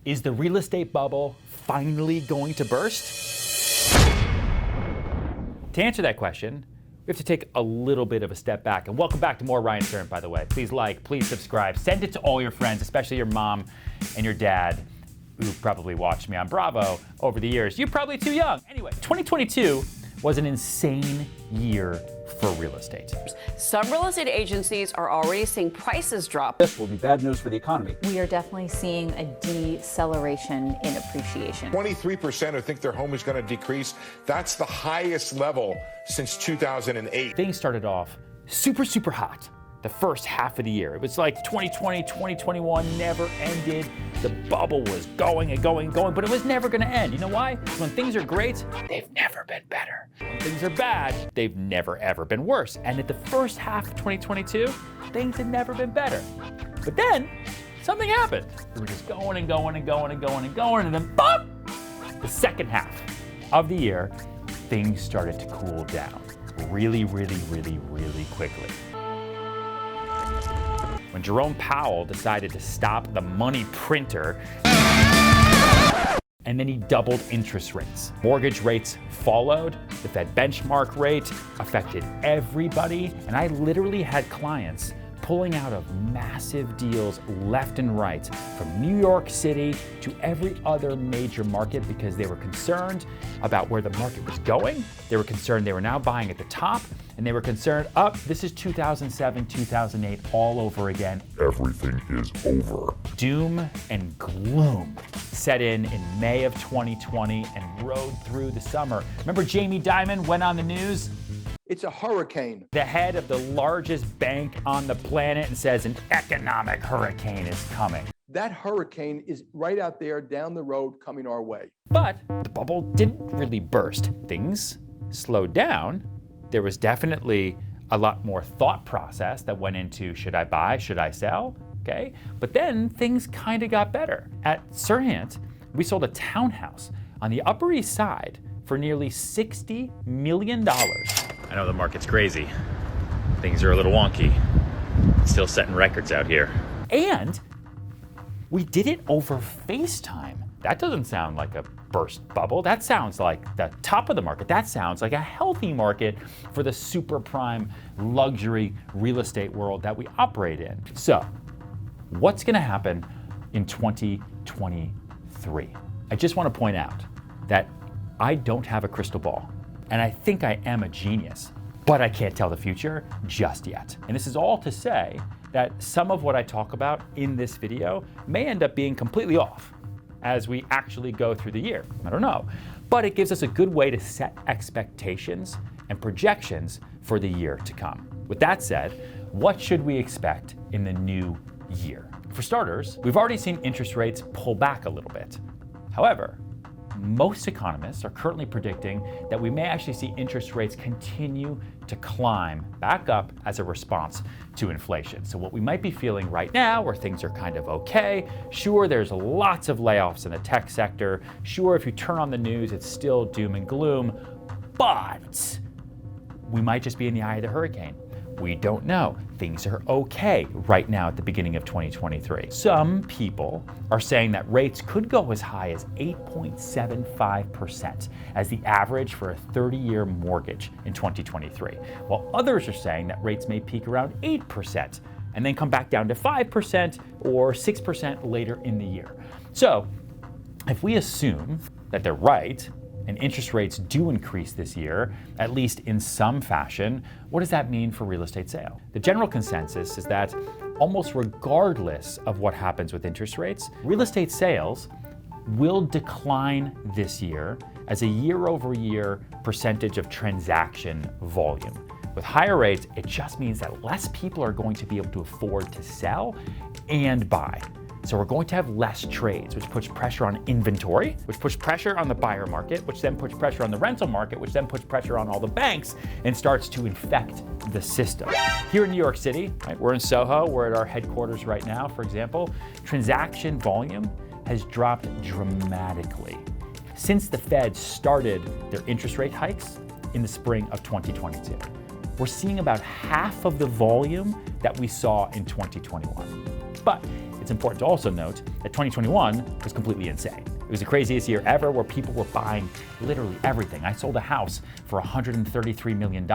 Is the real estate bubble finally going to burst? To answer that question, we have to take a little bit of a step back. And welcome back to more Ryan Serhant, by the way. Please like, please subscribe. Send it to all your friends, especially your mom and your dad, who probably watched me on Bravo over the years. You're probably too young. Anyway, 2022 was an insane year for real estate. Some real estate agencies are already seeing prices drop. This will be bad news for the economy. We are definitely seeing a deceleration in appreciation. 23% who think their home is going to decrease. That's the highest level since 2008. Things started off super hot the first half of the year. It was like 2020, 2021 never ended. The bubble was going and going, but it was never going to end. You know why? When things are great, they've never been better. When things are bad, they've never ever been worse. And at the first half of 2022, things had never been better. But then something happened. We were just going and going, and then boom! The second half of the year, things started to cool down really quickly. When Jerome Powell decided to stop the money printer, and then he doubled interest rates. Mortgage rates followed, the Fed benchmark rate affected everybody, and I literally had clients pulling out of massive deals left and right, from New York City to every other major market, because they were concerned about where the market was going. They were concerned they were now buying at the top, and they were concerned, this is 2007, 2008 all over again. Everything is over. Doom and gloom set in May of 2020 and rode through the summer. Remember Jamie Dimon went on the news? It's a hurricane. The head of the largest bank on the planet, and says an economic hurricane is coming. That hurricane is right out there down the road coming our way. But the bubble didn't really burst. Things slowed down. There was definitely a lot more thought process that went into, should I buy, should I sell? Okay. But then things kind of got better. At Serhant, we sold a townhouse on the Upper East Side for nearly $60 million. I know the market's crazy. Things are a little wonky. Still setting records out here. And we did it over FaceTime. That doesn't sound like a burst bubble. That sounds like the top of the market. That sounds like a healthy market for the super prime luxury real estate world that we operate in. So, what's gonna happen in 2023? I just wanna point out that I don't have a crystal ball. And I think I am a genius, but I can't tell the future just yet. And this is all to say that some of what I talk about in this video may end up being completely off as we actually go through the year. I don't know. But it gives us a good way to set expectations and projections for the year to come. With that said, what should we expect in the new year? For starters, we've already seen interest rates pull back a little bit. However, most economists are currently predicting that we may actually see interest rates continue to climb back up as a response to inflation. So what we might be feeling right now, where things are kind of okay, sure, there's lots of layoffs in the tech sector, sure, if you turn on the news, it's still doom and gloom, but we might just be in the eye of the hurricane. We don't know. Things are okay right now at the beginning of 2023. Some people are saying that rates could go as high as 8.75% as the average for a 30-year mortgage in 2023, while others are saying that rates may peak around 8% and then come back down to 5% or 6% later in the year. So if we assume that they're right, and interest rates do increase this year, at least in some fashion, what does that mean for real estate sale? The general consensus is that almost regardless of what happens with interest rates, real estate sales will decline this year as a year-over-year percentage of transaction volume. With higher rates, it just means that less people are going to be able to afford to sell and buy. So we're going to have less trades, which puts pressure on inventory, which puts pressure on the buyer market, which then puts pressure on the rental market, which then puts pressure on all the banks and starts to infect the system. Here in New York City, right, we're in Soho, we're at our headquarters right now, for example, transaction volume has dropped dramatically since the Fed started their interest rate hikes in the spring of 2022. We're seeing about half of the volume that we saw in 2021. But it's important to also note that 2021 was completely insane. It was the craziest year ever where people were buying literally everything. I sold a house for $133 million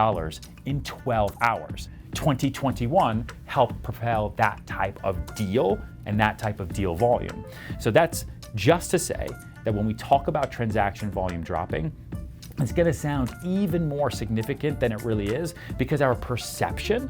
in 12 hours. 2021 helped propel that type of deal and that type of deal volume. So that's just to say that when we talk about transaction volume dropping, it's going to sound even more significant than it really is because our perception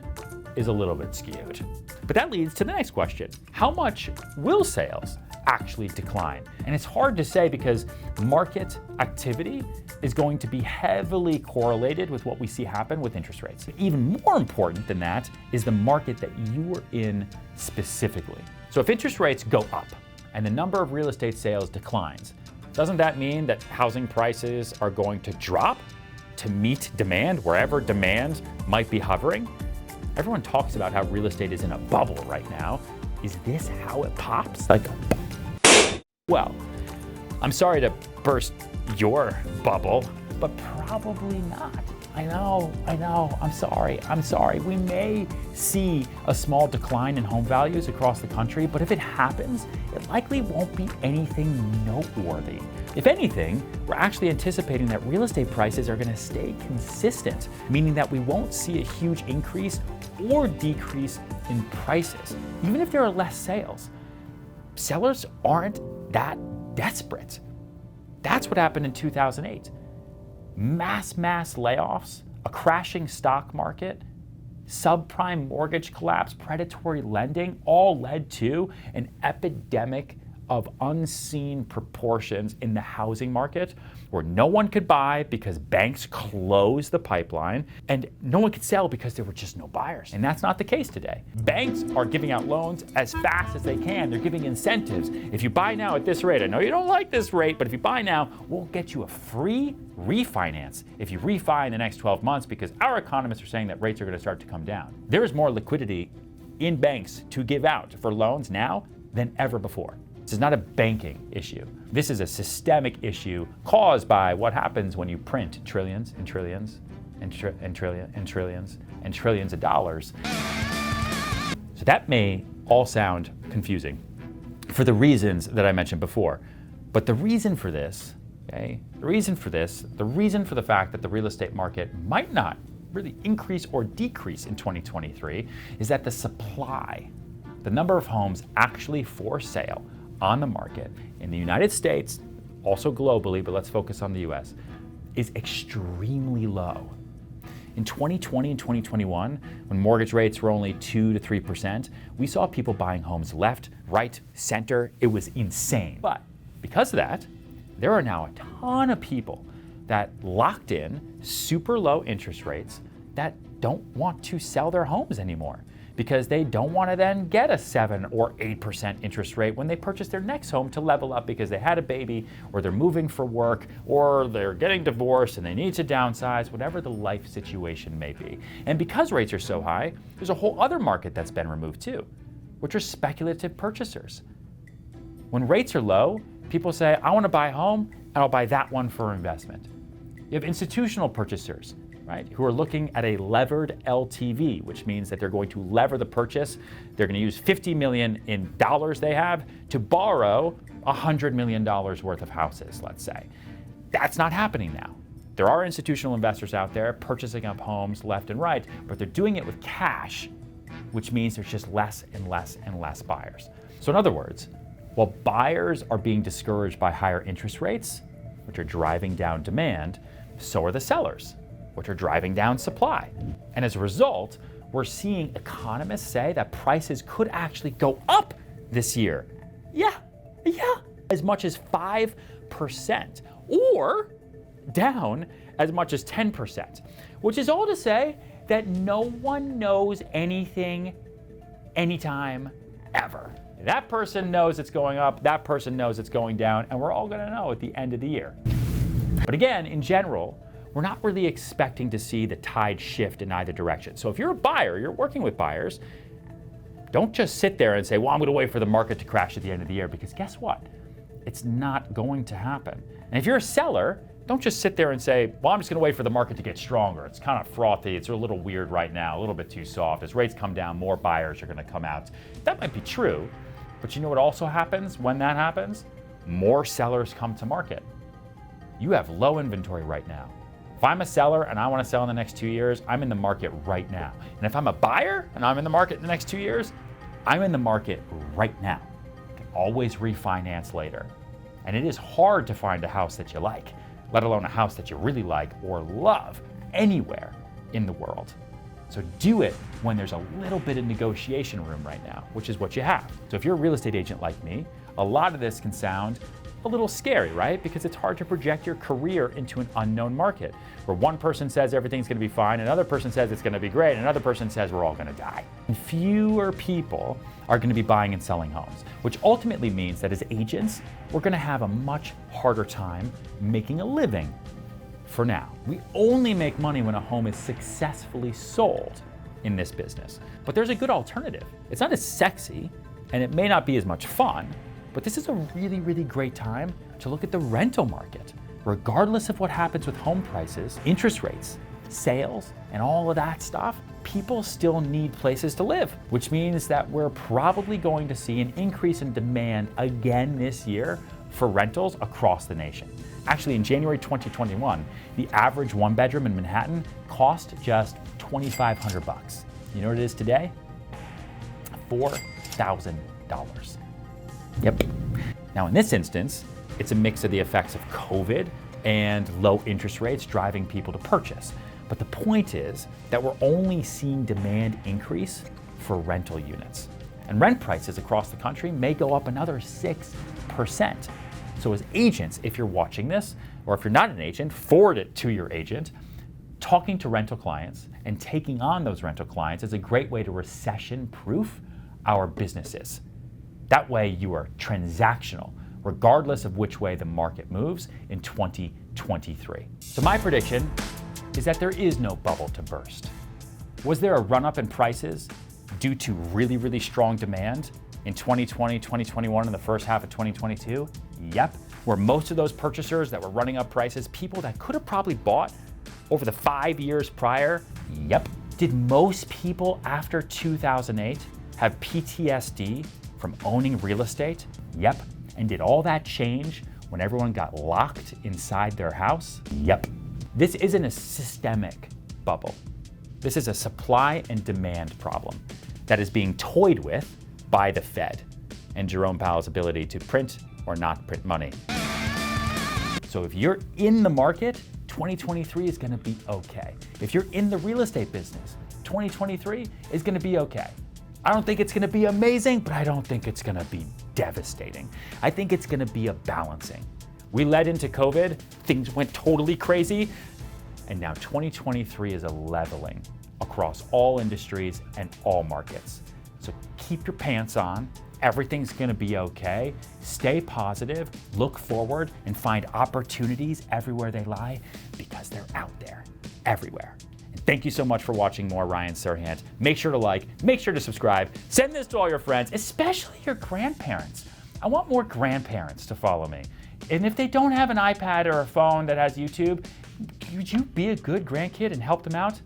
is a little bit skewed. But that leads to the next question. How much will sales actually decline? And it's hard to say because market activity is going to be heavily correlated with what we see happen with interest rates. Even more important than that is the market that you are in specifically. So if interest rates go up and the number of real estate sales declines, doesn't that mean that housing prices are going to drop to meet demand wherever demand might be hovering? Everyone talks about how real estate is in a bubble right now. Is this how it pops? Well, I'm sorry to burst your bubble, but probably not. I know, I'm sorry. We may see a small decline in home values across the country, but if it happens, it likely won't be anything noteworthy. If anything, we're actually anticipating that real estate prices are going to stay consistent, meaning that we won't see a huge increase or decrease in prices, even if there are less sales. Sellers aren't that desperate. That's what happened in 2008. Mass layoffs, a crashing stock market, subprime mortgage collapse, predatory lending, all led to an epidemic of unseen proportions in the housing market where no one could buy because banks closed the pipeline and no one could sell because there were just no buyers. And that's not the case today. Banks are giving out loans as fast as they can. They're giving incentives. If you buy now at this rate, I know you don't like this rate, but if you buy now, we'll get you a free refinance if you refi in the next 12 months because our economists are saying that rates are going to start to come down. There is more liquidity in banks to give out for loans now than ever before. This is not a banking issue. This is a systemic issue caused by what happens when you print trillions and trillions and trillions of dollars. So that may all sound confusing for the reasons that I mentioned before. But the reason for this, the reason for the fact that the real estate market might not really increase or decrease in 2023 is that the supply, the number of homes actually for sale on the market in the United States, also globally, but let's focus on the US, is extremely low. In 2020 and 2021, when mortgage rates were only 2 to 3%, we saw people buying homes left, right, center. It was insane. But because of that, there are now a ton of people that locked in super low interest rates that don't want to sell their homes anymore because they don't want to then get a 7 or 8% interest rate when they purchase their next home to level up because they had a baby or they're moving for work or they're getting divorced and they need to downsize, whatever the life situation may be. And because rates are so high, there's a whole other market that's been removed too, which are speculative purchasers. When rates are low, people say, I want to buy a home and I'll buy that one for investment. You have institutional purchasers, right, who are looking at a levered LTV, which means that they're going to lever the purchase. They're going to use $50 million in dollars they have to borrow $100 million worth of houses, let's say. That's not happening now. There are institutional investors out there purchasing up homes left and right, but they're doing it with cash, which means there's just less and less and less buyers. So in other words, while buyers are being discouraged by higher interest rates, which are driving down demand, so are the sellers, which are driving down supply. And as a result, we're seeing economists say that prices could actually go up this year. Yeah, as much as 5%, or down as much as 10%, which is all to say that no one knows anything anytime ever. That person knows it's going up, that person knows it's going down, and we're all gonna know at the end of the year. But again, in general, we're not really expecting to see the tide shift in either direction. So if you're a buyer, you're working with buyers, don't just sit there and say, well, I'm gonna wait for the market to crash at the end of the year, because guess what? It's not going to happen. And if you're a seller, don't just sit there and say, well, I'm just gonna wait for the market to get stronger. It's kind of frothy, it's a little weird right now, a little bit too soft. As rates come down, more buyers are gonna come out. That might be true, But you know what also happens when that happens? More sellers come to market. You have low inventory right now. If I'm a seller and I want to sell in the next 2 years, I'm in the market right now. And if I'm a buyer and I'm in the market in the next 2 years, I'm in the market right now. You can always refinance later. And it is hard to find a house that you like, let alone a house that you really like or love anywhere in the world. So do it when there's a little bit of negotiation room right now, which is what you have. So if you're a real estate agent like me, a lot of this can sound a little scary, right? Because it's hard to project your career into an unknown market where one person says everything's gonna be fine, another person says it's gonna be great, and another person says we're all gonna die. And fewer people are gonna be buying and selling homes, which ultimately means that as agents, we're gonna have a much harder time making a living. For now, we only make money when a home is successfully sold in this business. But there's a good alternative. It's not as sexy, and it may not be as much fun, but this is a really, really great time to look at the rental market. Regardless of what happens with home prices, interest rates, sales, and all of that stuff, people still need places to live, which means that we're probably going to see an increase in demand again this year for rentals across the nation. Actually, in January 2021, the average one bedroom in Manhattan cost just $2,500. You know what it is today? $4,000. Yep. Now in this instance, it's a mix of the effects of COVID and low interest rates driving people to purchase. But the point is that we're only seeing demand increase for rental units. And rent prices across the country may go up another 6%. So as agents, if you're watching this, or if you're not an agent, forward it to your agent. Talking to rental clients and taking on those rental clients is a great way to recession-proof our businesses. That way you are transactional, regardless of which way the market moves in 2023. So my prediction is that there is no bubble to burst. Was there a run-up in prices due to really, really strong demand in 2020, 2021, and the first half of 2022? Yep. Were most of those purchasers that were running up prices people that could have probably bought over the 5 years prior? Yep. Did most people after 2008 have PTSD from owning real estate? Yep. And did all that change when everyone got locked inside their house? Yep. This isn't a systemic bubble. This is a supply and demand problem that is being toyed with by the Fed and Jerome Powell's ability to print or not print money. So if you're in the market, 2023 is gonna be okay. If you're in the real estate business, 2023 is gonna be okay. I don't think it's gonna be amazing, but I don't think it's gonna be devastating. I think it's gonna be a balancing. We led into COVID, things went totally crazy, and now 2023 is a leveling across all industries and all markets. So keep your pants on. Everything's gonna be okay. Stay positive, look forward, and find opportunities everywhere they lie because they're out there, everywhere. And thank you so much for watching more Ryan Serhant. Make sure to like, make sure to subscribe, send this to all your friends, especially your grandparents. I want more grandparents to follow me. And if they don't have an iPad or a phone that has YouTube, would you be a good grandkid and help them out?